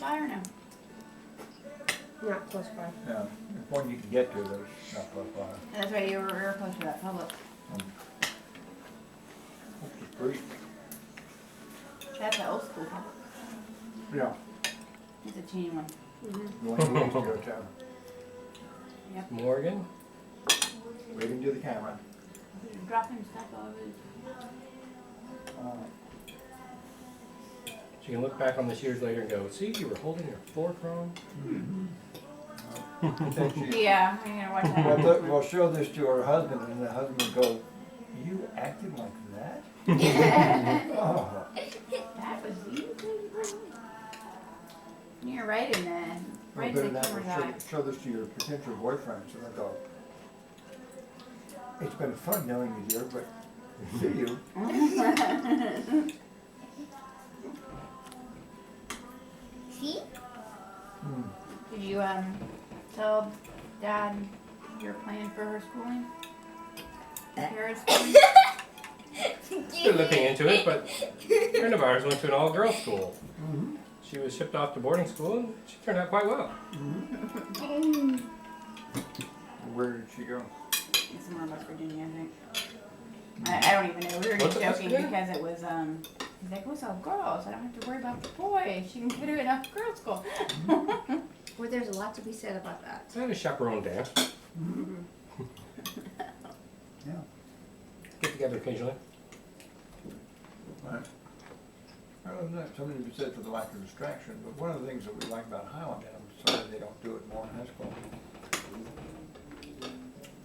by or no? Not close by. Yeah, if one you can get to, there's not close by. That's right, you were close to that public. What's the street? That's an old school public. Yeah. It's a teeny one. The one you used to go to. Yep. Morgan? Waving to the camera. Dropping stuff all over. She can look back on this years later and go, see, you were holding your fork wrong. Yeah, I'm gonna watch that. We'll show this to her husband, and the husband will go, "You acted like that?" Oh. That was you. You're right in there. Well, Right better in the not camera's eye. show this to your potential boyfriend, so they'll go, "It's been fun knowing you, dear, but see you." See? Did you tell Dad your plan for her schooling? Kara's schooling? We're looking into it, but a friend of ours went to an all-girls school. She was shipped off to boarding school and she turned out quite well. Where did she go? Somewhere in West Virginia, I think. I don't even know. We were What's just it, West joking Virginia? because it was he's like, what's all girls? I don't have to worry about the boys. She can go to a girls' school. Well, there's a lot to be said about that. I had a chaperone dance. Yeah. Get together occasionally. Right. I don't know, something to be said for the lack of distraction, but one of the things that we like about Highland, and I'm sorry they don't do it more in high school,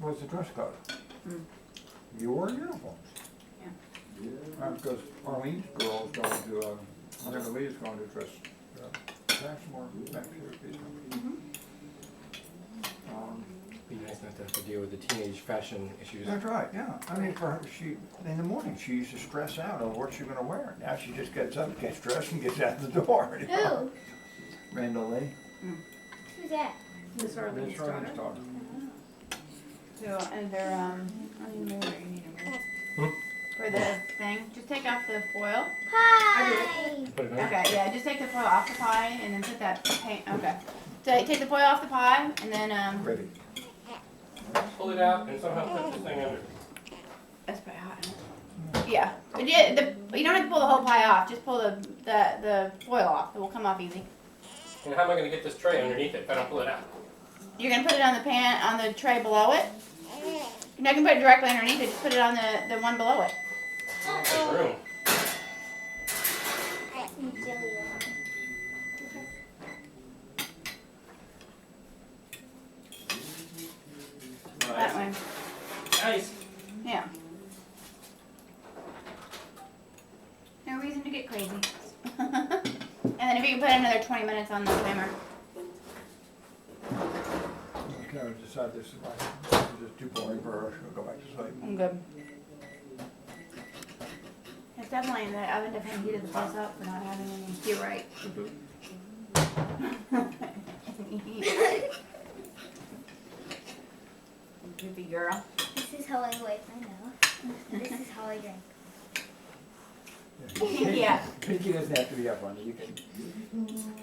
was the dress code. You wore uniforms. Because Arlene's girl is going to, I think Leah's going to dress, Maximore next year. Be nice not to have to deal with the teenage fashion issues. That's right, yeah. I mean, for her, in the morning, she used to stress out over what she's gonna wear. Now she just gets up, gets dressed, and gets out the door. you know. Who? Randall Lee. Who's that? Miss Arlene's Miss Arlene's daughter. daughter. So, and they're, I don't even know where you need them. Hmm? For the thing, just take off the foil. Hi. Put it on. Okay, yeah, just take the foil off the pie and then put that paint, okay. So take the foil off the pie and then, Ready. Pull it out and somehow put this thing under. that's pretty hot. Isn't it? Yeah, but you don't have to pull the whole pie off, just pull the foil off, it will come off easy. And how am I going to get this tray underneath it if I don't pull it out? You're gonna put it on the pan, on the tray below it. You're not gonna put it directly underneath it, just put it on the one below it. There's room. That way, Nice. yeah. No reason to get crazy. And then if you can put another 20 minutes on the timer. Can I decide this is just too boring for her? She'll go back to sleep. I'm good. It's definitely, the oven definitely heated the place up for not having any. You're right. Goofy girl. This is how I wipe my nose. This is how I drink. Yeah. Pinky doesn't have to be up on it. You can.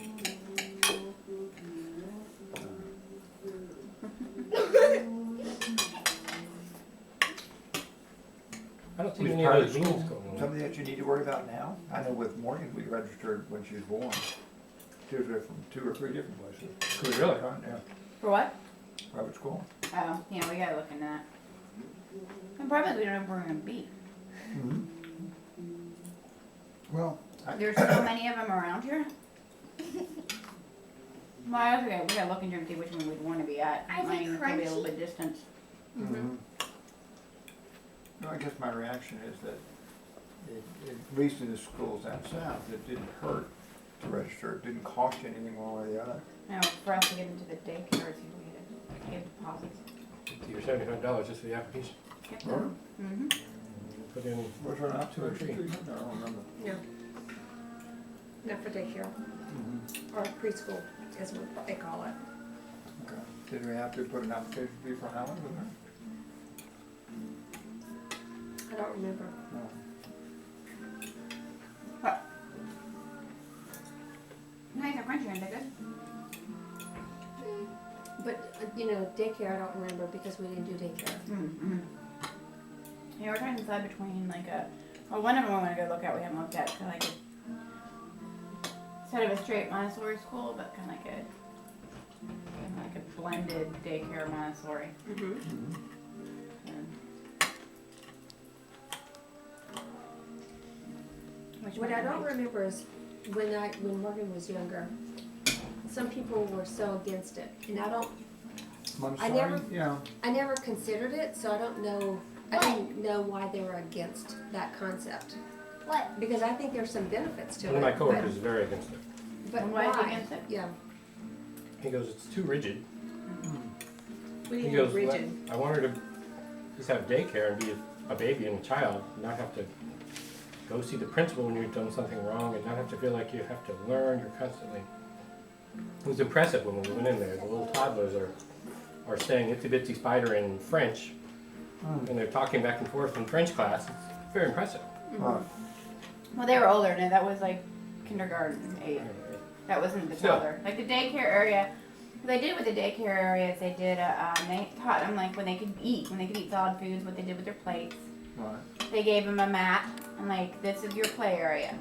I don't see Was any of private those beans school going on. something that you need to worry about now? I know with Morgan, we registered when she was born. She was from 2 or 3 different places. Could we really? Yeah, For what? private school. Oh, yeah, we gotta look into that. And probably we don't know where we're gonna be. Well, There's so many of them around here. Well, okay, we gotta look into and see which one we'd wanna be at. Are they Might even be a little crunchy? bit distance. No, I guess my reaction is that, at least in the schools down south, it didn't hurt to register. It didn't cost you anything one way or the other. No, for us to get into the daycare, it's usually to get deposits. Your $75 just for the application. Yep. Really? Mm-hmm. Put in What's our out 2 or 3. I don't remember. No. Not for daycare, or preschool, is what they call it. Okay. Did we have to put an application fee for Howland with her? I don't remember. No. Nice and crunchy. Aren't they good? But, daycare, I don't remember because we didn't do daycare. Mm-hmm. Yeah, we're trying to decide between one of them I want to go look at. We haven't looked at kind of like instead of a straight Montessori school, but kind of like a blended daycare Montessori. Mm-hmm. Which What one I do you don't like? remember is when Morgan was younger, some people were so against it, and Montessori, never- yeah. I never considered it, so I don't know. I didn't know why they were against that concept What? because I think there's some benefits to One it. of my coworkers is very against it. But And why is he against it? Yeah. He goes, it's too rigid. We He need goes, rigid. I want her to just have daycare and be a baby and a child, not have to go see the principal when you've done something wrong, and not have to feel like you have to learn. You're constantly. It was impressive when we went in there. The little toddlers are saying "itsy bitsy spider" in French, and they're talking back and forth in French class. It's very impressive. Right. Well, they were older, and that was like kindergarten age. That wasn't the Still. toddler. Like the daycare area, what they did with the daycare area is they taught them like when they could eat solid foods, what they did with their plates. Right. They gave them a mat, and like this is your play area.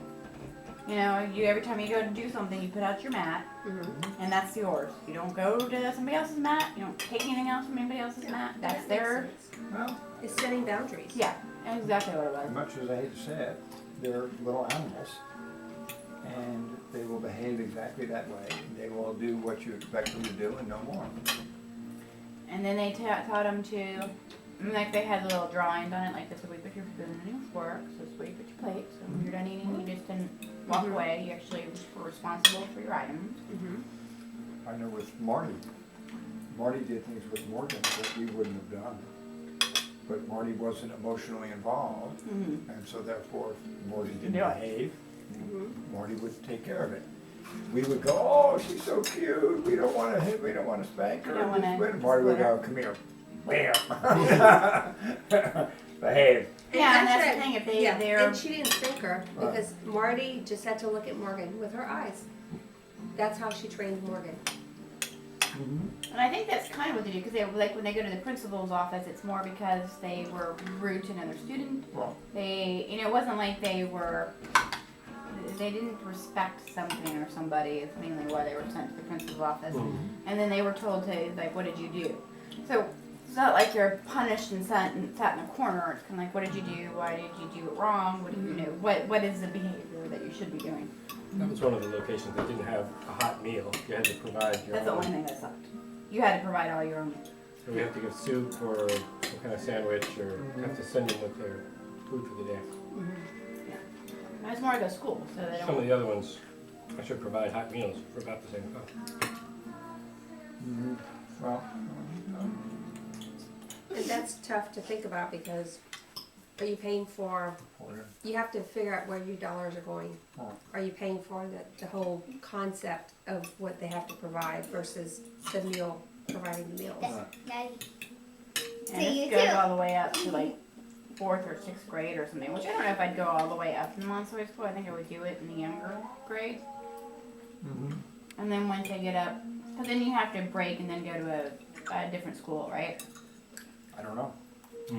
You know, every time you go to do something, you put out your mat, Mm-hmm. and that's yours. You don't go to somebody else's mat. You don't take anything else from anybody else's mat. That's their. Well, It's setting boundaries. Yeah, that's exactly what it as was. much as I hate to say it, they're little animals, and they will behave exactly that way. They will do what you expect them to do and no more. And then they taught them to, like they had little drawings on it, like this is where you put your spoon and your fork, so this is where you put your plate. So when you're done eating, you just didn't walk away. You actually were responsible for your items. Mm-hmm. I know with Marty did things with Morgan that we wouldn't have done. But Marty wasn't emotionally involved, Mm-hmm. and so therefore, if Marty didn't Do it. behave, Mm-hmm. Marty would take care of it. We would go, oh, she's so cute, we don't wanna hit, we don't wanna spank her. We don't wanna And Marty would split her. go, come here, bam. Behave. Yeah, and that's the thing, if they're, And she didn't spank her Right. because Marty just had to look at Morgan with her eyes. That's how she trained Morgan. and I think that's kind of what they do, because they, like, when they go to the principal's office, it's more because they were rude to another student. Well, It wasn't like they didn't respect something or somebody, it's mainly why they were sent to the principal's office. And then they were told to, like, what did you do? So, it's not like you're punished and sat in a corner, it's kind of like, what did you do, why did you do it wrong, what do you know, what is the behavior that you should be doing? That was one of the locations that didn't have a hot meal. You had to provide your That's the own. only thing that sucked. You had to provide all your own. So we have to give soup or some kind of sandwich, or have to send them with their food for the day. I just want to go to school, so they Some of don't. the other ones, I should provide hot meals for about the same cost. well, And that's tough to think about because are you paying for, you have to figure out where your dollars are going. Oh. Are you paying for the whole concept of what they have to provide versus the meal, providing the meals? Daddy. And See, you this goes too. all the way up to like 4th or 6th grade or something, which I don't know if I'd go all the way up in Montessori school. I think I would do it in the younger grades. And then once they get up, because then you have to break and then go to a different school, right? I don't know.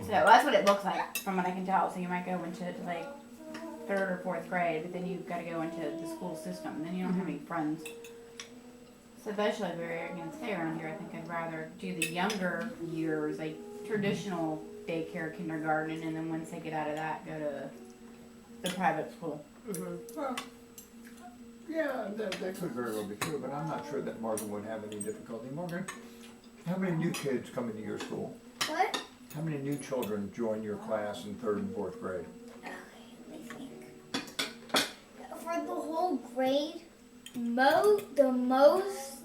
So that's what it looks like from what I can tell. So you might go into like 3rd or 4th grade, but then you've got to go into the school system. And then you don't have any friends. So eventually, if we're going to stay around here, I think I'd rather do the younger years, like traditional daycare, kindergarten, and then once they get out of that, go to the private school. Well, yeah, that could very well be true, but I'm not sure that Morgan would have any difficulty. Morgan, how many new kids come into your school? What? How many new children join your class in 3rd and 4th grade? Okay, let me think. For the whole grade, the most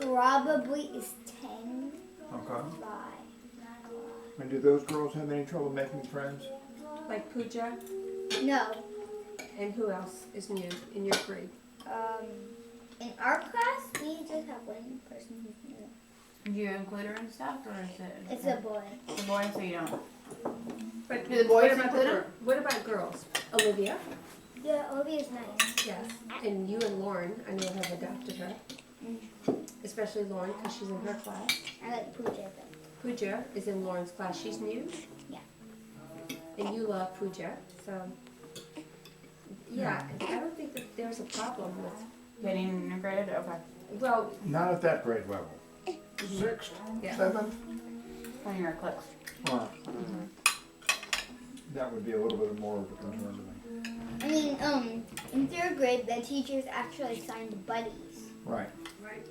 probably is 10 Okay. by. And do those girls have any trouble making friends? Like Pooja, No. and who else is new in your grade? In our class, we just have one person who's new. Do you include her and stuff, or is it? It's a boy. the boy, so you don't. But Do the boys what about include What about girls? Olivia? Yeah, Olivia's nice. Yes. And you and Lauren, I know, have adopted her. Especially Lauren, because she's in her class. I like Pooja though. Pooja is in Lauren's class. She's new. Yeah. And you love Pooja, so. Yeah, I don't think that there's a problem with, Getting integrated, okay. well, Not at that grade level. Sixth, Yeah. seventh? Putting your clicks. That would be a little bit more of a concern to me. I mean, in third grade, the teachers actually assigned buddies. Right. right.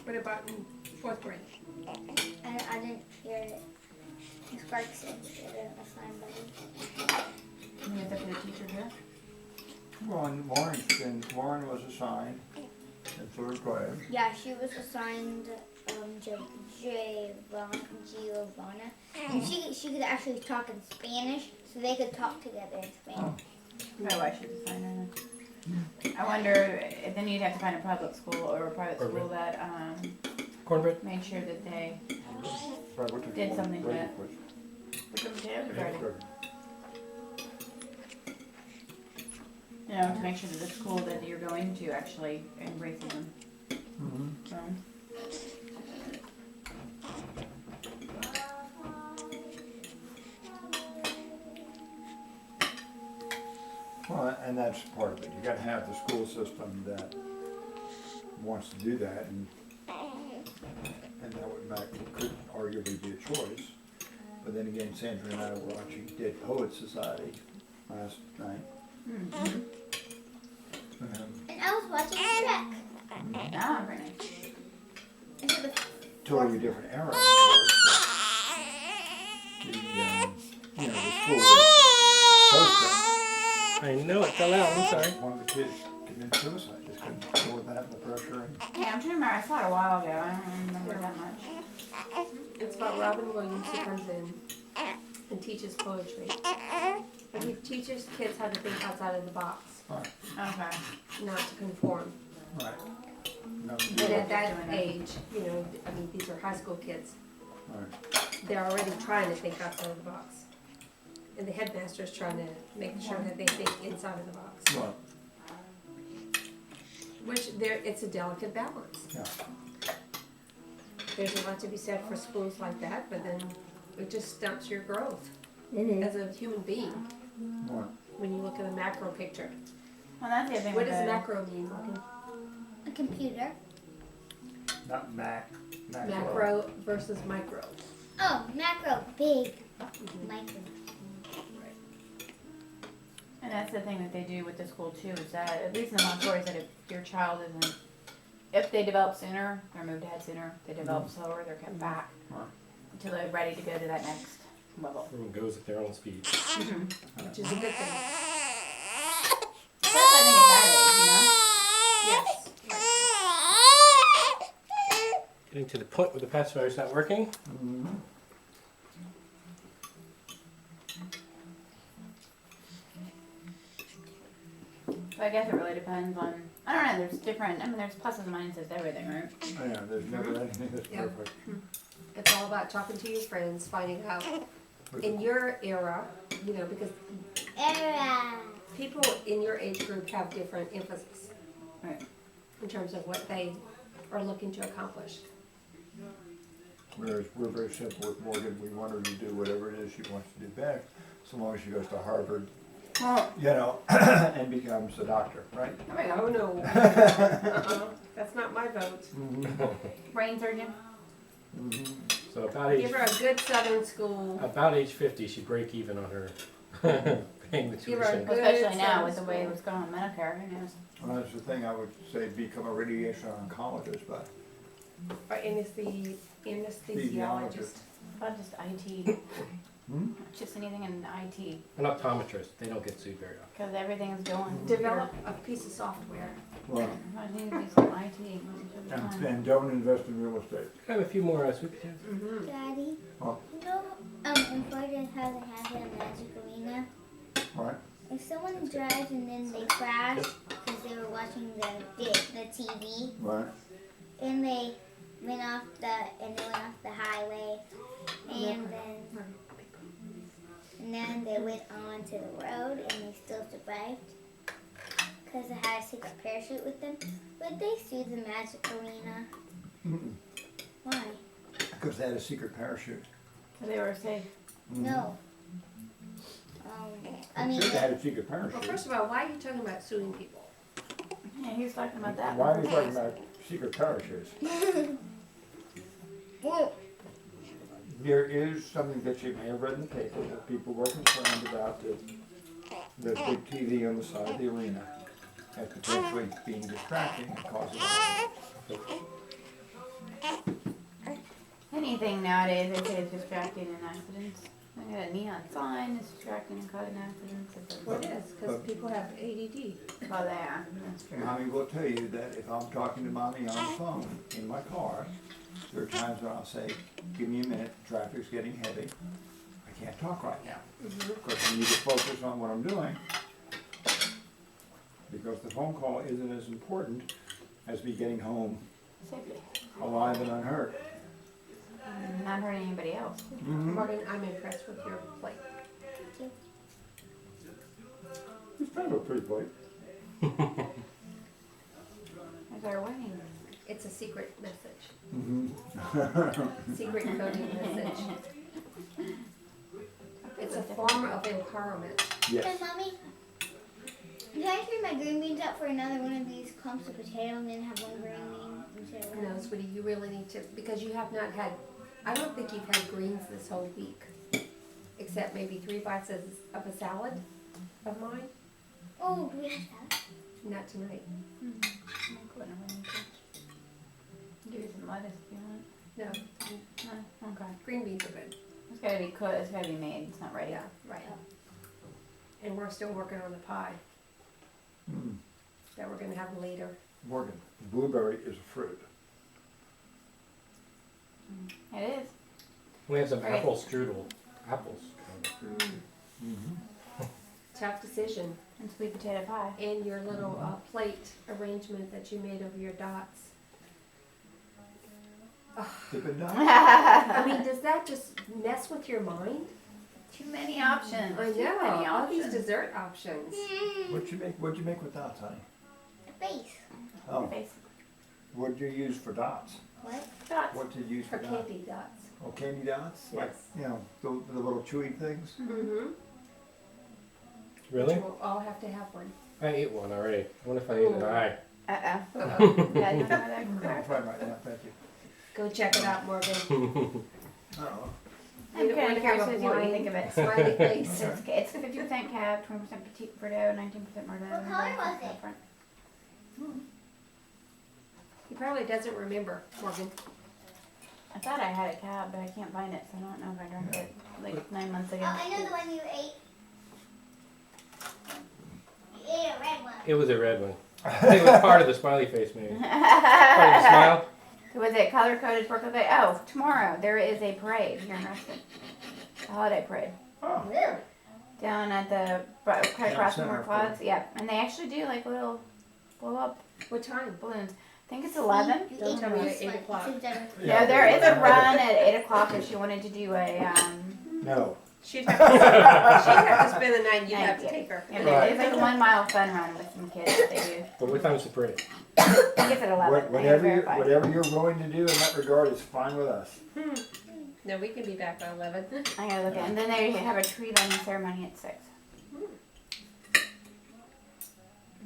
What about in fourth grade? I didn't hear it. Miss Clark said they didn't assign buddies. You have to put a teacher here? Well, and Lauren was assigned in third grade. Yeah, she was assigned Giovanna, and she could actually talk in Spanish, so they could talk together in Spanish. Oh, I should assign her then. I wonder, if then you'd have to find a public school or a private Cornbread. school that, Cornbread? made sure that they Right, what Did the- something grade that- was- put them together, Eighth grade. you know, to make sure that the school that you're going to actually embraces them. So, Well, and that's part of it. You gotta have the school system that wants to do that, and that could arguably be a choice. But then again, Sandra and I were watching Dead Poets Society last night. And I was watching Shrek. ah, very nice. And it was Totally different era, of course. But the school was close I know it fell out, I'm sorry. to one of the kids committed suicide, just couldn't deal with that and the pressure. And Yeah, I'm trying to remember, I saw it a while ago, I don't remember that much. It's about Robin Williams who comes in and teaches poetry. And he teaches kids how to think outside of the box, Okay. not to conform. right. No, And Yeah. at that age, you know, I mean, these are high school kids. right. They're already trying to think outside of the box. And the headmaster's trying to make sure that they think inside of the box. Well, Which it's a delicate balance. yeah. There's a lot to be said for schools like that, but then it just stunts your growth as a human being Well, when you look at the macro picture. Well, that's the other thing What with does the, macro mean? Logan? a computer. not Macro versus micro. Oh, macro, big. Micro. and that's the thing that they do with the school too, is that, at least in the Montessori, is that if your child isn't, if they develop sooner, they're moved ahead sooner, if they develop slower, they're kept back Right. until they're ready to go to that next level. Everyone goes at their own speed. Which is a good thing. Plus, I think at that Yes. Getting to the point where the pacifier not working. Mhm. age, you know? But I guess it really depends on, I don't know, there's different, I mean, there's pluses and minuses to everything, right? Yeah, there's never anything that's Yeah. perfect. It's all about talking to your friends, finding out in your era, you know, because Era. people in your age group have different emphasis Right. in terms of what they are looking to accomplish. Whereas we're very simple with Morgan. We want her to do whatever it is she wants to do best, so long as she goes to Harvard, you know, and becomes a doctor, right? There we Oh, go. no. That's not my vote. Brain surgeon? So about age Give her a good southern school. about age 50, she'd break even on her paying the Give her a tuition. good- Especially now sounds with the way cool. it's going on Medicare, who knows? Well, that's the thing. I would say become a radiation oncologist, but Or anesthesiologist. About just IT, hmm? just anything in IT, An optometrist, they don't get sued very often. because everything is going. Develop a piece of software. Well, I need to do some IT. and don't invest in real estate. I have a few more sweet potatoes. Mm-hmm. Daddy. Oh. You know, in Florida how they have it in Magic Arena? Right? If someone drives and then they crash because they were watching the TV, Right. and they went off the highway, and then they went on to the road and they still survived. because it had a secret parachute with them, would they sue the Magic Arena? Mm-mm. Why? Because they had a secret parachute. So they were safe. No. I mean, Sure they had a secret Well, parachute. first of all, why are you talking about suing people? Yeah, he was talking about that. Why are we talking about secret parachutes? well, There is something that you may have read in the paper that people were concerned about the big TV on the side of the arena as potentially being distracting and causing accidents. Anything nowadays they say is distracting in accidents. I got a neon sign that's distracting and causing accidents. Well, it is, because people have ADD. Oh, they are. That's true. Mommy will tell you that if I'm talking to mommy on the phone in my car, there are times when I'll say, give me a minute, traffic's getting heavy. I can't talk right now. Because I need to focus on what I'm doing. Because the phone call isn't as important as me getting home Safely. alive and unhurt. And not hurting anybody else. Morgan, I'm impressed with your plate. It's kind of a pretty plate. There's our wedding. It's a secret message, Mm-hmm. secret coding message. It's a form of empowerment. Hey, Yes. Mommy, can I trade my green beans up for another one of these clumps of potato and then have one green bean instead of No, one? sweetie, you really need to, because you have not had, I don't think you've had greens this whole week, except maybe 3 bites of a salad of mine. Oh, do we have that? Not tonight. Give you some lettuce if you want. No, No? Okay. green beans are good. It's gotta be cooked. It's gotta be made. It's not ready. Yeah, right. And we're still working on the pie Mm. that we're gonna have later. Morgan, blueberry is a fruit. It is. We have some Right. apple strudel. Apples. Mm-hmm. Tough decision. And sweet potato pie. And your little plate arrangement that you made of your dots. Dippin' Dots? I mean, does that just mess with your mind? Too many options. I Too know, many all these options. dessert options. What'd you make with dots, honey? A face. Oh, Face. what'd you use for dots? What? Dots. What did you use For for dots? candy dots. Oh, candy dots? Like, Yes. you know, the little chewy things? Mm-hmm. Really? We'll all have to have one. I ate one already. I wonder if I ate an eye. Uh-oh. Uh-oh. Yeah, you know that No, correct. fine right now, thank you. Go check it out, Morgan. Oh, I'm You don't kind wanna of have curious a to see what you blind think of it. Smiley face. It's 50% cab, 20% petite Verdot, 19% Merlot. What color was it? Front. He probably doesn't remember, Morgan. I thought I had a cab, but I can't find it, so I don't know if I drank it like 9 months ago. Oh, I know the one you ate. You ate a red one. It was a red one. I think it was part of the smiley face, maybe. Part of the smile. Was it color coded for Buffet? Oh, tomorrow there is a parade here in Ruston. A holiday parade. oh, Really? Down at the, right across from Center more clouds. Yeah, and they actually do like little blow up What time? balloons. I think it's 11. You Don't ate tell me this at 8 one. o'clock. Since I was- Yeah, No, there is a run at 8 o'clock if she wanted to do a, no. She'd have to spend the night, you'd have to Yeah. take her. and it's like a 1 mile fun run with some kids that they do. But what time is the parade? I think it's at 11. I gotta verify. Whatever you're willing to do in that regard is fine with us. No, we can be back by 11. I gotta look at it. And then they have a tree lighting ceremony at 6.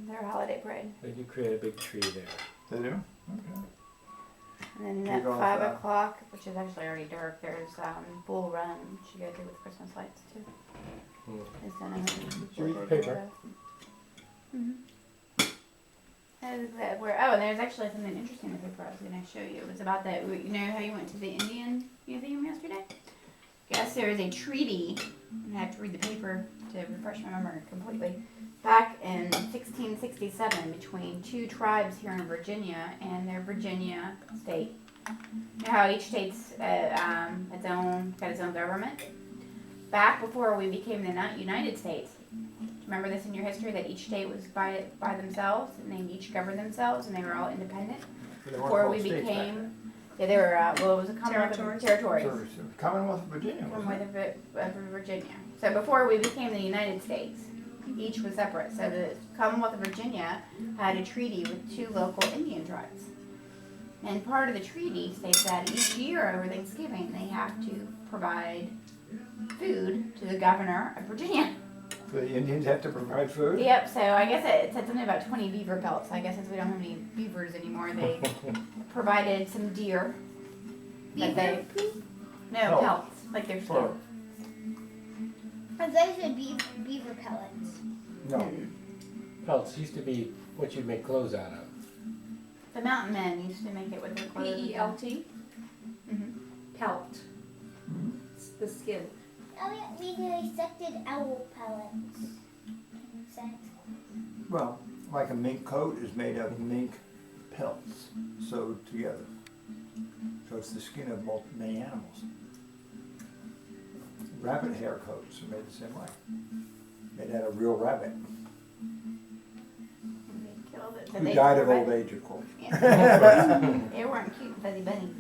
Their holiday parade. They do create a big tree there. They do? Okay. And then Kick at off 5 that. o'clock, which is actually already dark, there's Bull Run, which you go through with Christmas lights too. Hmm. It's done in you read the paper? Oh, and there's actually something interesting in the paper I was going to show you. It was about that, you know how you went to the Indian Museum yesterday? Yes, there is a treaty, and I have to read the paper to refresh my memory completely. Back in 1667 between 2 tribes here in Virginia and their Virginia state. You know how each state's got its own government? Back before we became the United States, remember this in your history that each state was by themselves and they each governed themselves and they were all independent? They weren't Before called we states back then. became, yeah, they were, well, it was a Commonwealth of territories. So, Commonwealth of Virginia, wasn't Commonwealth it? of Virginia. So before we became the United States, Each was separate. So the Commonwealth of Virginia had a treaty with 2 local Indian tribes. And part of the treaty states that each year over Thanksgiving they have to provide food to the governor of Virginia. The Indians have to provide food? Yep, so I guess it said something about 20 beaver pelts. I guess since we don't have any beavers anymore, they provided some deer. That they, no, Pelts. pelts, like their skin. Or- Are those the beaver pellets? No. Pelts used to be what you'd make clothes out of. The mountain men used to make it with their clothes. P-E-L-T, Mhm. pelt. It's the skin. Oh yeah, we dissected owl pellets. Makes sense. Well, like a mink coat is made of mink pelts sewed together. So it's the skin of many animals. Rabbit hair coats are made the same way. Made out of real rabbit. They killed it. Who died of old age, of course. Yeah. They weren't cute, fuzzy bunny.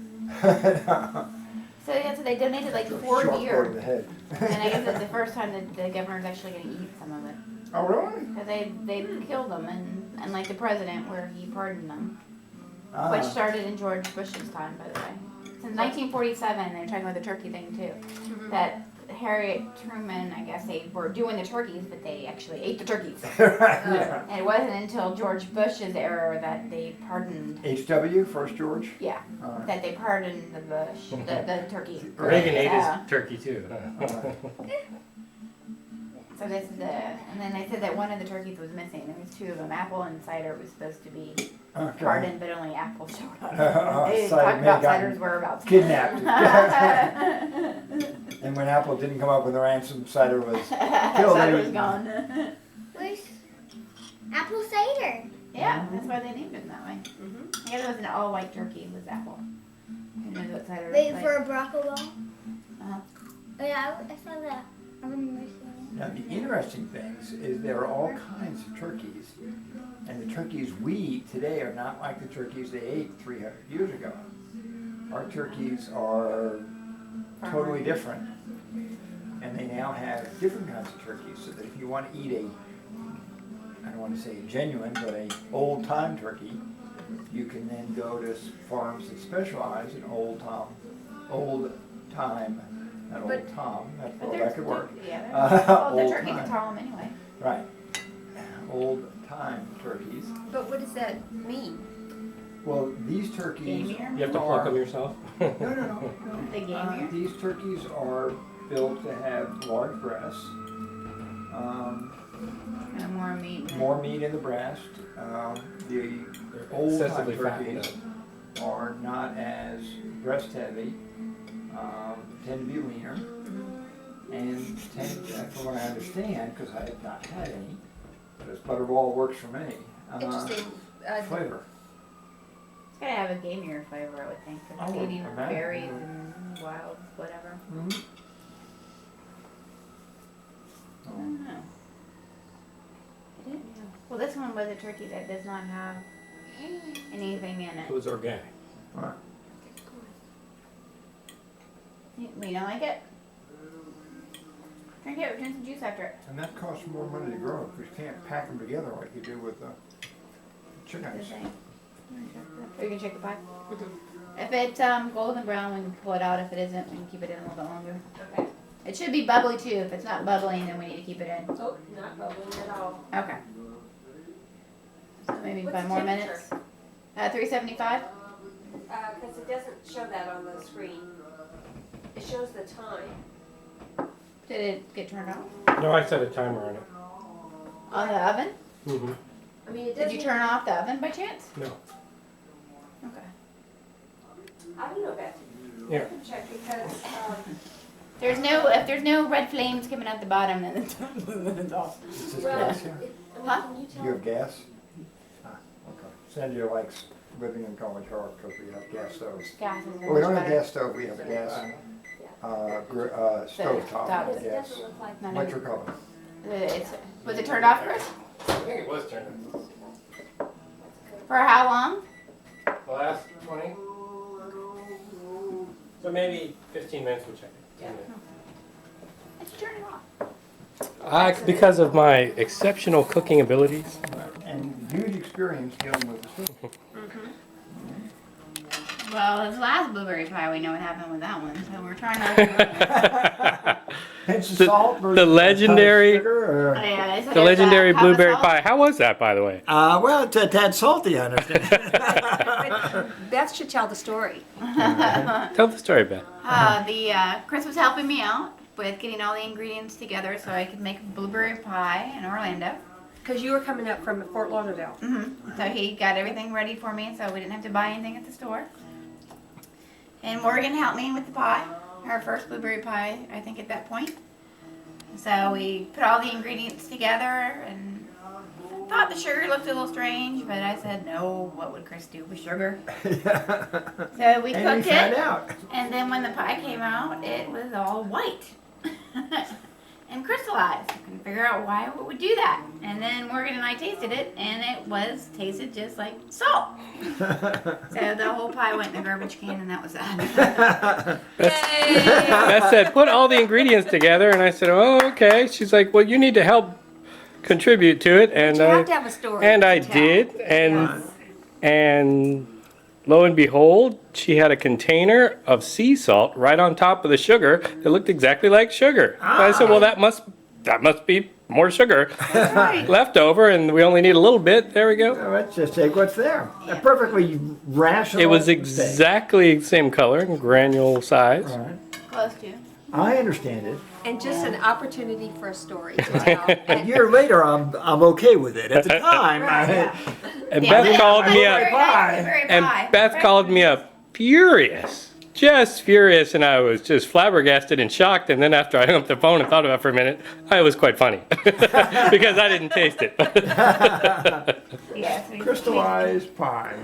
So yeah, so they donated like 4 Sharp deer. over the head. And I guess it's the first time that the governor's actually going to eat some of it. Oh, really? Because they killed them, and like the president, where he pardoned them. Ah. Which started in George Bush's time, by the way. Since 1947, they're talking about the turkey thing too. That Harriet Truman, I guess they were doing the turkeys, but they actually ate the turkeys. Yeah. And it wasn't until George Bush's era that they pardoned, H.W., first George? yeah, All right. that they pardoned the Bush, the turkey. Reagan ate Yeah. his turkey too. All right. So this is and then they said that one of the turkeys was missing. There was 2 of them. Apple and cider was supposed to be Okay. pardoned, but only Apple showed up. They Cider talked may about have gotten cider's whereabouts. Kidnapped. And when Apple didn't come up with a ransom, cider was killed. Cider and was gone. Where's apple cider? Yeah, that's why they named it that way. Mm-hmm. I guess it was an all-white turkey was Apple. Who knows what cider Wait was for like? a Barack Obama. Uh-huh. Oh yeah, I saw that. I remember seeing Now, the interesting things is there are all kinds of turkeys, and the turkeys we eat today are not like the turkeys they ate 300 years ago. Our turkeys are totally different, and they now have different kinds of turkeys, so that if you want to eat I don't want to say a genuine, but a old-time turkey, you can then go to farms that specialize in old-time, not But- old Tom, But that could work. Yeah, well, Uh, the old turkey can time. tell them anyway. Right. Old time turkeys. But what does that mean? Well, these turkeys Gamier? You have to pluck them yourself. No. The gamier. These turkeys are built to have large breasts, Kind of more meat. more meat in the breast. The They're old time excessively fattened turkeys up. are not as breast heavy, tend to be leaner, and tend, from what I understand, because I have not had any, but as Butterball works for me, Interesting. flavor. It's gotta have a gamier flavor, I would think. I With would maybe imagine. berries and wild whatever. Mhm. I don't know. I didn't know. Well, this one was a turkey that does not have anything in It it. was organic. All right. We don't like it? Drink it, drink some juice after it. And that costs more money to grow, because you can't pack them together like you do with It's the chickens. same. Or you can check the pie. If it's golden brown, we can pull it out. If it isn't, we can keep it in a little bit longer. Okay. It should be bubbly too. If it's not bubbling, then we need to keep it in. Oh, not bubbling at all. Okay. So maybe What's 5 the more temperature? minutes. 375. Because it doesn't show that on the screen. It shows the time. Did it get turned on? No, I set a timer on it. On the oven? Mm-hmm. I mean, it Did doesn't. you turn off the oven by chance? No. Okay. I don't know, Beth. Yeah. I can check because, If there's no red flames coming out the bottom, then it's off. Is this well, gas here? Huh? can you tell? You have gas? Ah, okay. Sandy likes living in College Park because we have gas stoves. Gas is Well, we don't much have better. gas stove, we have a gas Stove stove top, top. Because it gas. doesn't look like. No, no. Electric oven. Was it turned off, Chris? I think it was turned on. For how long? The last 20? So maybe 15 minutes we'll check it. 10 minutes. Let's turn it off. Because of my exceptional cooking abilities. And huge experience dealing with the food. Well, this last blueberry pie, we know what happened with that one, so we're trying not to. Pinch of salt versus the a ton of legendary- sugar, or- Yeah, it's- The legendary cup of blueberry salt. pie. How was that, by the way? Well, it's a tad salty, I understand. Beth should tell the story. Tell the story, Beth. Chris was helping me out with getting all the ingredients together so I could make blueberry pie in Orlando. Because you were coming up from Fort Lauderdale. So he got everything ready for me, so we didn't have to buy anything at the store. And Morgan helped me with the pie, her first blueberry pie, I think, at that point. So we put all the ingredients together, and I thought the sugar looked a little strange, but I said, no, what would Chris do with sugar? So we And cooked we found it, out. and then when the pie came out, it was all white. And crystallized. I couldn't figure out why it would do that. And then Morgan and I tasted it, and it tasted just like salt. So the whole pie went in the garbage can, and that was that. Beth said, put all the ingredients together, and I said, oh, okay. She's like, well, you need to help contribute to it, and You have to have a story. and to I tell. did, and lo and behold, she had a container of sea salt right on top of the sugar that looked exactly like sugar. So I said, well, that must be more sugar left over, and we only need a little bit. There we go. Let's just take what's there. A perfectly rational It was mistake. exactly the same color and granule size. Right. Close to. I understand it. And just an opportunity for a story to tell. A And year later, I'm okay with it. At the time, And Yeah, Beth called me blueberry up, pie, blueberry and pie. Beth called me up furious, just furious, and I was just flabbergasted and shocked. And then after I hung up the phone and thought about it for a minute, it was quite funny because I didn't taste it. Yes, crystallized pie,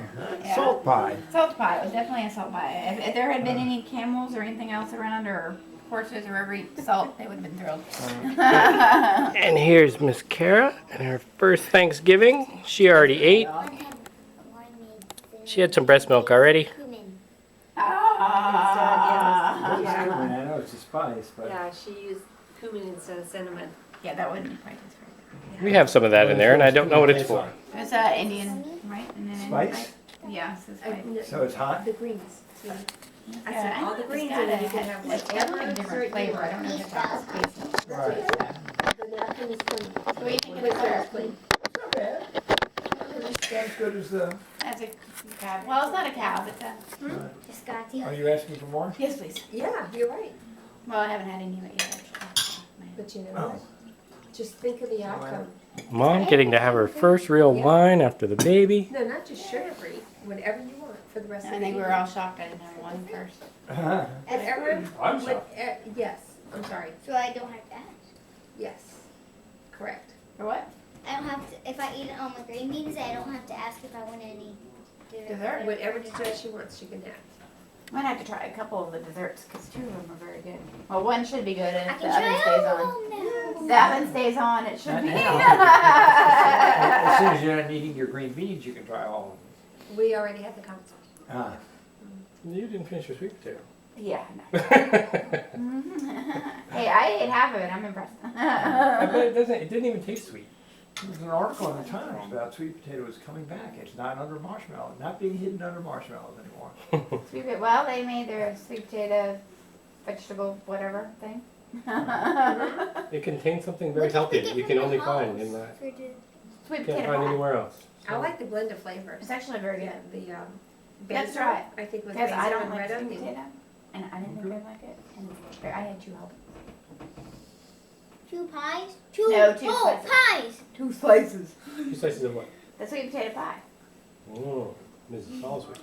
Yeah. salt pie. Salt pie. It was definitely a salt pie. If there had been any camels or anything else around, or horses or whoever eat salt, they would have been thrilled. And here's Miss Kara and her first Thanksgiving. She already ate. She had some breast milk already. Ah. I know it's a spice, but yeah, she used cumin instead of cinnamon. Yeah, that wouldn't quite taste very We have some of that in there, and I don't know what it's for. good. It's Indian, right? And then Spice? Yeah, it's spice. So it's hot. The greens. I Yeah, said I all know the it's greens got in it. a- You can have it's got whatever a different dessert you flavor. I want. don't know if that's spicy. Right. The napkin is clean. So what do you think of With the her color? clean. Not bad. It's as good as the. That's a cab. Well, it's not a cab. It's a. Just got you. Are you asking for more? Yes, please. Yeah, you're right. Well, I haven't had any of it yet. Actually. But you know Oh. what? Just think of the outcome. Mom getting to have her first real wine after the baby. No, not just sugar-free. Whatever you want for the rest of I the think we evening. were all shocked I didn't have one first. Whatever. I'm Yes. I'm sorry. So I don't have to ask. Yes. Correct. For what? I don't have to, if I eat all my green beans, I don't have to ask if I want any Dessert? Whatever dessert she wants, she can have. Might have to try a couple of the desserts because two of them are very good. Well, one should be good I if can the oven try stays all on. of them The now. oven stays on, it should Not be. As soon as you're not eating your green beans, you can try all We already had the concert. of them. You didn't finish your sweet potato. Yeah, no. Hey, I ate half of it. I'm impressed. I bet it didn't even taste sweet. There's an article in the Times about sweet potatoes coming back. It's not under marshmallow, not being hidden under marshmallows anymore. Sweet potato. Well, they made their sweet potato vegetable whatever thing. It contains something very healthy that you can only find in that. Sweet Can't potato find pie. anywhere else. I like the blend of flavors. It's actually very good. The Let's basil, try it. I think with Because basil I don't and like red sweet onion. potato, and I didn't think I'd like it. And I had two help. 2 pies? 2 No, 2 whole slices. pies! 2 slices. 2 slices of what? The sweet potato pie. Oh, Mrs. Salisbury.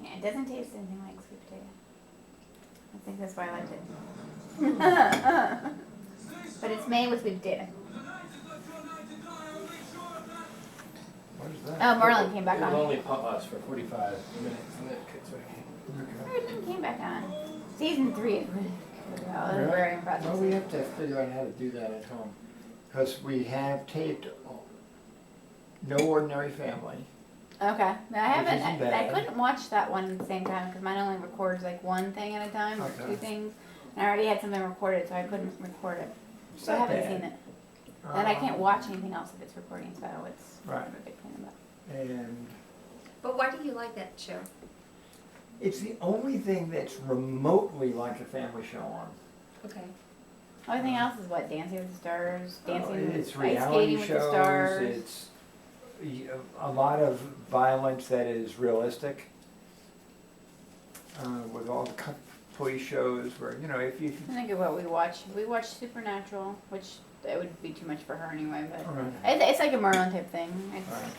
Yeah, it doesn't taste anything like sweet potato. I think that's why I liked it. But it's made with sweet potato. What is that? Oh, Merlin came back It will on. only pop us for 45 minutes and then it kicks back in. Merlin came back on. Season 3 is really good. Well, it was very impressive. Well, we have to figure out how to do that at home. Because we have taped No Ordinary Family. Okay. I haven't. isn't I bad. couldn't watch that one at the same time because mine only records like one thing at a time or Okay. 2 things. And I already had something recorded, so I couldn't record it. It's So I not haven't bad. seen it. And I can't watch anything else if it's recording, so it's Right. I'm a big fan of that. And But why do you like that show? it's the only thing that's remotely like a family show on. Okay. Everything else is what, Dancing with the Stars, Dancing, It's Ice reality Skating with the shows, Stars. it's a lot of violence that is realistic. With all the police shows where, you know, if you. I think of what we watch. We watch Supernatural, which it would be too much for her anyway, but Right. it's like a Merlin type thing. It's, Right.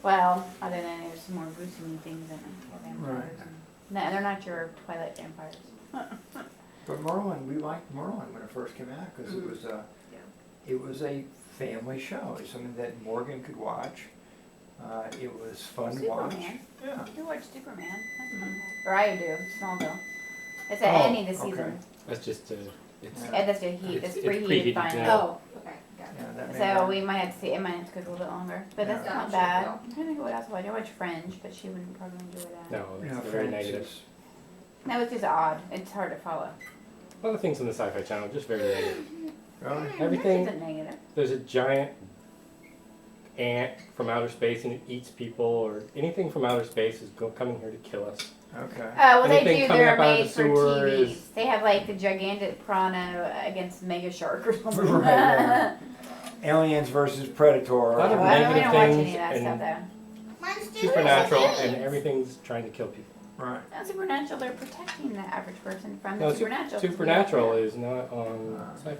well, other than there's some more gruesome things in it. Vampires. Right. No, they're not your Twilight vampires. But Merlin, we liked Merlin when it first came out because it was a family show. It's something that Morgan could watch. It was fun to watch. Superman. Yeah. You watch Superman. That's fun. Or I do, Smallville. It's Oh, at any of the okay. seasons. That's just it's Yeah. That's just heat. That's It's preheated preheated, finally. yeah. Oh, okay, got it. Yeah, that made So that- we might have to see. It might have to cook a little bit longer, but that's Yeah. not Gotcha. bad. I'm trying to think of what else I watch. I watch Fringe, but she wouldn't probably enjoy that. no, you it's know, very Friends negative. is- No, it's just odd. It's hard to follow. A lot of things on the Sci-Fi Channel just very negative. Really? Everything. It's negative. There's a giant ant from outer space and it eats people, or anything from outer space is coming here to kill us. Okay. Well, they Anything do. coming They're up out of made the for sewer TVs. is- They have like the gigantic piranha against mega shark or something. Right, yeah. Aliens versus Predator. A lot of Well, we negative don't watch any things of that stuff and though. Mine's too supernatural, aliens. and everything's trying to kill people. Right. No, Supernatural, they're protecting the average person from No, the Supernatural. Supernatural is not on Sci-Fi.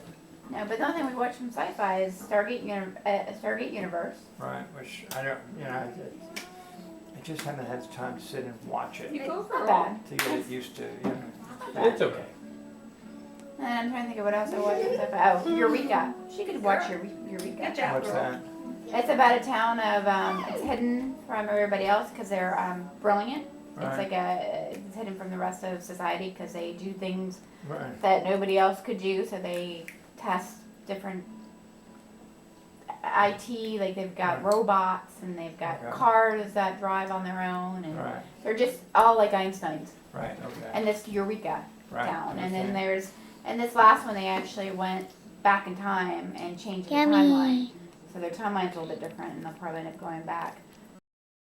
No, but the only thing we watch from sci-fi is Stargate Universe. Right. Which I don't. You know, I just haven't had the time to sit and watch it You go It's for not it. bad. to get used to. You know. It's okay. And I'm trying to think of what else I watch from sci-fi. Oh, Eureka. She could watch Eureka. Good job, What's girl. that? It's about a town of, it's hidden from everybody else because they're brilliant. It's Right. like it's hidden from the rest of society because they do things Right. that nobody else could do. So they test different IT, like they've got Right. robots and they've got Okay. cars that drive on their own, and Right. they're just all like Einsteins. Right. Okay. And this Eureka Right. town, and then Okay. and this last one they actually went back in time and changed the Yummy. timeline. So their timeline's a little bit different, and they'll probably end up going back.